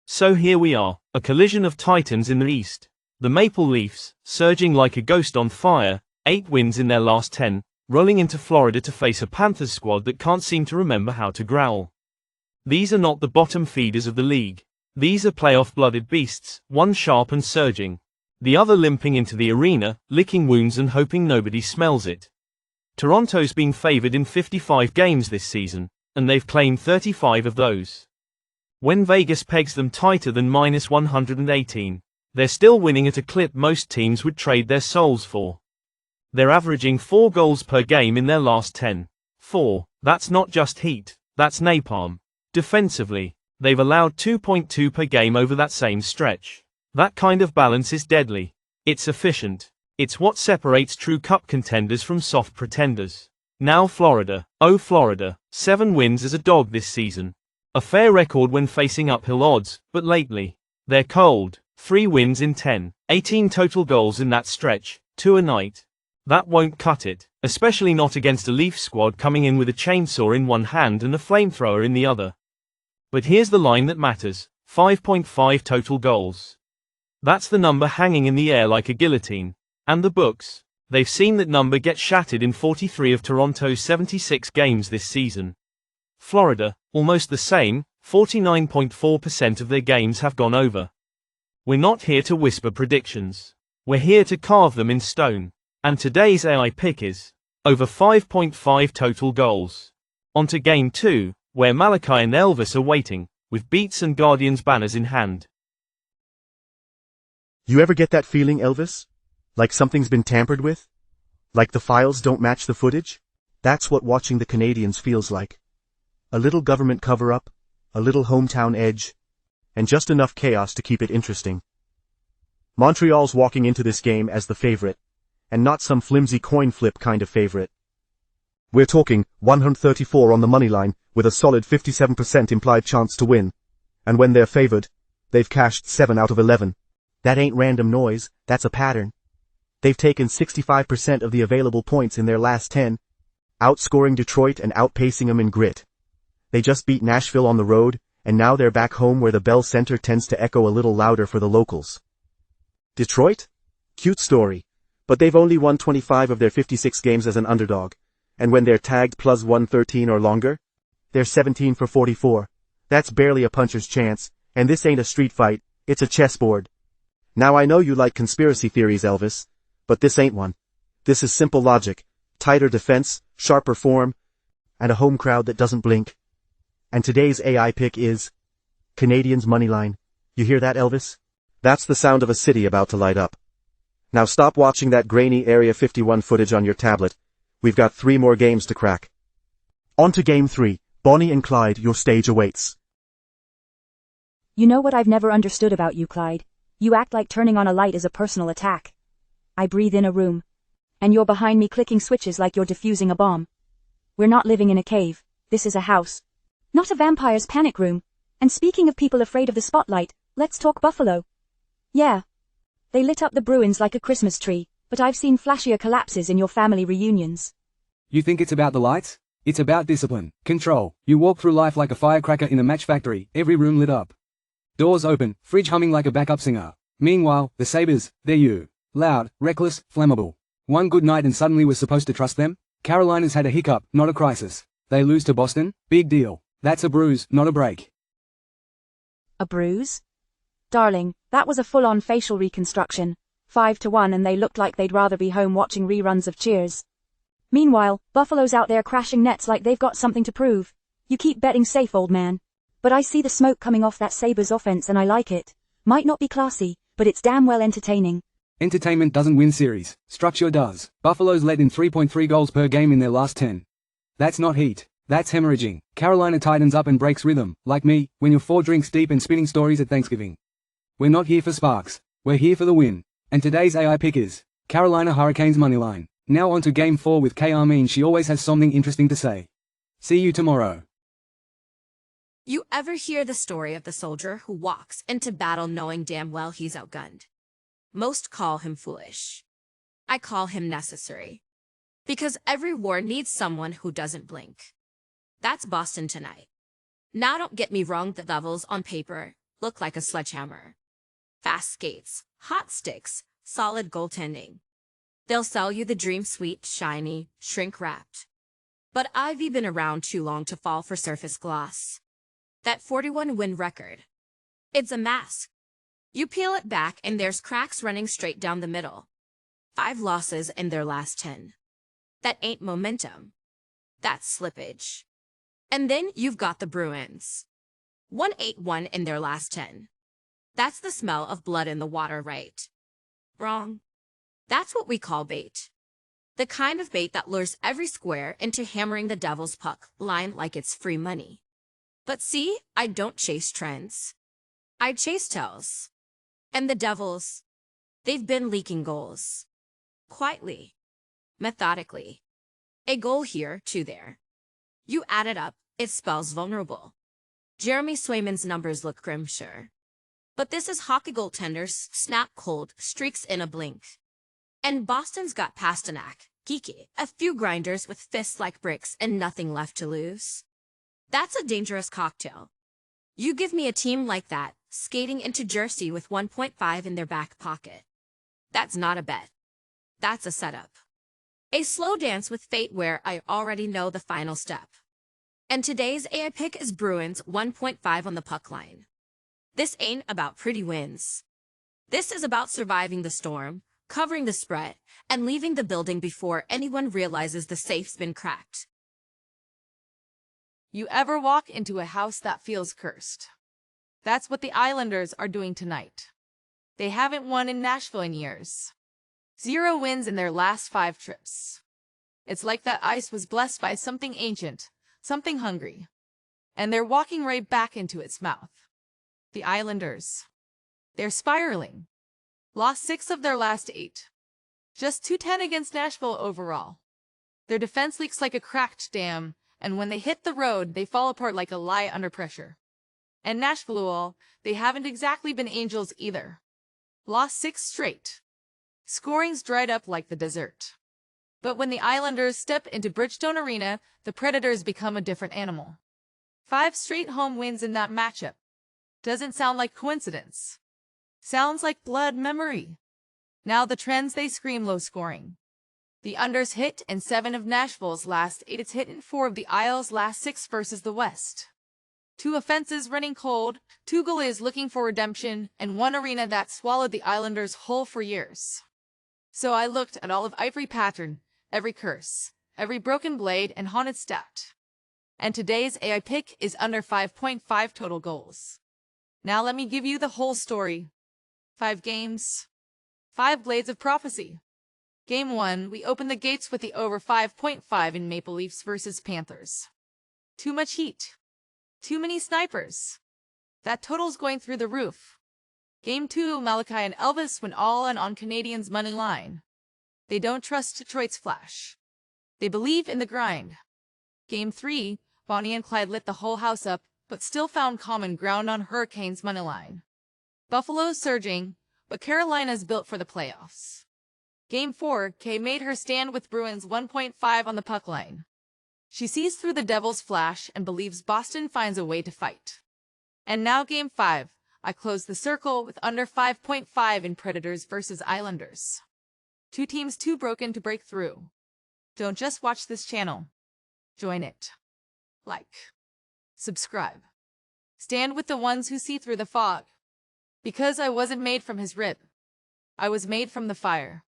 So here we are, a collision of titans in the East. The Maple Leafs, surging like a ghost on fire, 8 wins in their last 10, rolling into Florida to face a Panthers squad that can't seem to remember how to growl. These are not the bottom feeders of the league. These are playoff-blooded beasts, one sharp and surging. The other limping into the arena, licking wounds and hoping nobody smells it. Toronto's been favored in 55 games this season, and they've claimed 35 of those. When Vegas pegs them tighter than minus 118, they're still winning at a clip most teams would trade their souls for. They're averaging 4 goals per game in their last 10. 4, that's not just heat, that's napalm. Defensively, they've allowed 2.2 per game over that same stretch. That kind of balance is deadly. It's efficient. It's what separates true cup contenders from soft pretenders. Now Florida. Oh Florida, 7 wins as a dog this season. A fair record when facing uphill odds, but lately, they're cold. 3 wins in 10, 18 total goals in that stretch, 2 a night. That won't cut it, especially not against a Leaf squad coming in with a chainsaw in one hand and a flamethrower in the other. But here's the line that matters, 5.5 total goals. That's the number hanging in the air like a guillotine. And the books, they've seen that number get shattered in 43 of Toronto's 76 games this season. Florida, almost the same, 49.4% of their games have gone over. We're not here to whisper predictions. We're here to carve them in stone. And today's AI pick is over 5.5 total goals. On to Game 2, where Malachi and Elvis are waiting, with Beats and Guardians banners in hand. You ever get that feeling, Elvis? Like something's been tampered with? Like the files don't match the footage? That's what watching the Canadiens feels like. A little government cover-up, a little hometown edge, and just enough chaos to keep it interesting. Montreal's walking into this game as the favorite, and not some flimsy coin flip kind of favorite. We're talking 134 on the money line, with a solid 57% implied chance to win. And when they're favored, they've cashed 7 out of 11. That ain't random noise, that's a pattern. They've taken 65% of the available points in their last 10, outscoring Detroit and outpacing them in grit. They just beat Nashville on the road, and now they're back home where the Bell Center tends to echo a little louder for the locals. Detroit? Cute story. But they've only won 25 of their 56 games as an underdog, and when they're tagged plus 113 or longer, they're 17 for 44. That's barely a puncher's chance, and this ain't a street fight, it's a chessboard. Now I know you like conspiracy theories, Elvis, but this ain't one. This is simple logic, tighter defense, sharper form, and a home crowd that doesn't blink. And today's AI pick is Canadiens moneyline. You hear that, Elvis? That's the sound of a city about to light up. Now stop watching that grainy Area 51 footage on your tablet. We've got 3 more games to crack. On to Game 3. Bonnie and Clyde, your stage awaits. You know what I've never understood about you, Clyde? You act like turning on a light is a personal attack. I breathe in a room, and you're behind me clicking switches like you're defusing a bomb. We're not living in a cave. This is a house. Not a vampire's panic room. And speaking of people afraid of the spotlight, let's talk Buffalo. Yeah. They lit up the Bruins like a Christmas tree, but I've seen flashier collapses in your family reunions. You think it's about the lights? It's about discipline, control. You walk through life like a firecracker in a match factory, every room lit up. Doors open, fridge humming like a backup singer. Meanwhile, the Sabres, they're you. Loud, reckless, flammable. One good night and suddenly we're supposed to trust them? Carolina's had a hiccup, not a crisis. They lose to Boston? Big deal. That's a bruise, not a break. A bruise? Darling, that was a full-on facial reconstruction. 5-1 and they looked like they'd rather be home watching reruns of Cheers. Meanwhile, Buffalo's out there crashing nets like they've got something to prove. You keep betting safe, old man. But I see the smoke coming off that Sabres offense and I like it. Might not be classy, but it's damn well entertaining. Entertainment doesn't win series. Structure does. Buffalo's let in 3.3 goals per game in their last 10. That's not heat. That's hemorrhaging. Carolina tightens up and breaks rhythm, like me, when you're 4 drinks deep and spinning stories at Thanksgiving. We're not here for sparks. We're here for the win. And today's AI pick is Carolina Hurricanes moneyline. Now on to Game 4 with K. Armin. She always has something interesting to say. See you tomorrow. You ever hear the story of the soldier who walks into battle knowing damn well he's outgunned? Most call him foolish. I call him necessary. Because every war needs someone who doesn't blink. That's Boston tonight. Now don't get me wrong, the Devils on paper, look like a sledgehammer. Fast skates, hot sticks, solid goaltending. They'll sell you the dream sweet, shiny, shrink-wrapped. But I've been around too long to fall for surface gloss. That 41-win record. It's a mask. You peel it back and there's cracks running straight down the middle. 5 losses in their last 10. That ain't momentum. That's slippage. And then you've got the Bruins. 1-8-1 in their last 10. That's the smell of blood in the water, right? Wrong. That's what we call bait. The kind of bait that lures every square into hammering the devil's puck line like it's free money. But see, I don't chase trends. I chase tails. And the Devils, they've been leaking goals. Quietly. Methodically. A goal here, 2 there. You add it up, it spells vulnerable. Jeremy Swayman's numbers look grim, sure. But this is hockey goaltenders, snap cold, streaks in a blink. And Boston's got Pasternak, geeky, a few grinders with fists like bricks and nothing left to lose. That's a dangerous cocktail. You give me a team like that, skating into Jersey with 1.5 in their back pocket. That's not a bet. That's a setup. A slow dance with fate where I already know the final step. And today's AI pick is Bruins 1.5 on the puck line. This ain't about pretty wins. This is about surviving the storm, covering the spread, and leaving the building before anyone realizes the safe's been cracked. You ever walk into a house that feels cursed? That's what the Islanders are doing tonight. They haven't won in Nashville in years. 0 wins in their last 5 trips. It's like that ice was blessed by something ancient, something hungry. And they're walking right back into its mouth. The Islanders. They're spiraling. Lost 6 of their last 8. Just 2-10 against Nashville overall. Their defense leaks like a cracked dam, and when they hit the road, they fall apart like a lie under pressure. And Nashville, they haven't exactly been angels either. Lost 6 straight. Scoring's dried up like the desert. But when the Islanders step into Bridgestone Arena, the Predators become a different animal. 5 straight home wins in that matchup. Doesn't sound like coincidence. Sounds like blood memory. Now the trends, they scream low scoring. The unders hit in 7 of Nashville's last 8. It's hit in 4 of the Isles' last 6 versus the West. 2 offenses running cold, 2 goalies looking for redemption, and 1 arena that swallowed the Islanders whole for years. So I looked at all of every pattern, every curse, every broken blade and haunted stat. And today's AI pick is under 5.5 total goals. Now let me give you the whole story. 5 games, 5 blades of prophecy. Game 1, we open the gates with the over 5.5 in Maple Leafs versus Panthers. Too much heat. Too many snipers. That total's going through the roof. Game 2, Malachi and Elvis went all in on Canadiens' money line. They don't trust Detroit's flash. They believe in the grind. Game 3, Bonnie and Clyde lit the whole house up, but still found common ground on Hurricanes' money line. Buffalo's surging, but Carolina's built for the playoffs. Game 4, Kay made her stand with Bruins 1.5 on the puck line. She sees through the Devils' flash and believes Boston finds a way to fight. And now Game 5, I close the circle with under 5.5 in Predators versus Islanders. 2 teams too broken to break through. Don't just watch this channel. Join it. Like. Subscribe. Stand with the ones who see through the fog. Because I wasn't made from his rib. I was made from the fire.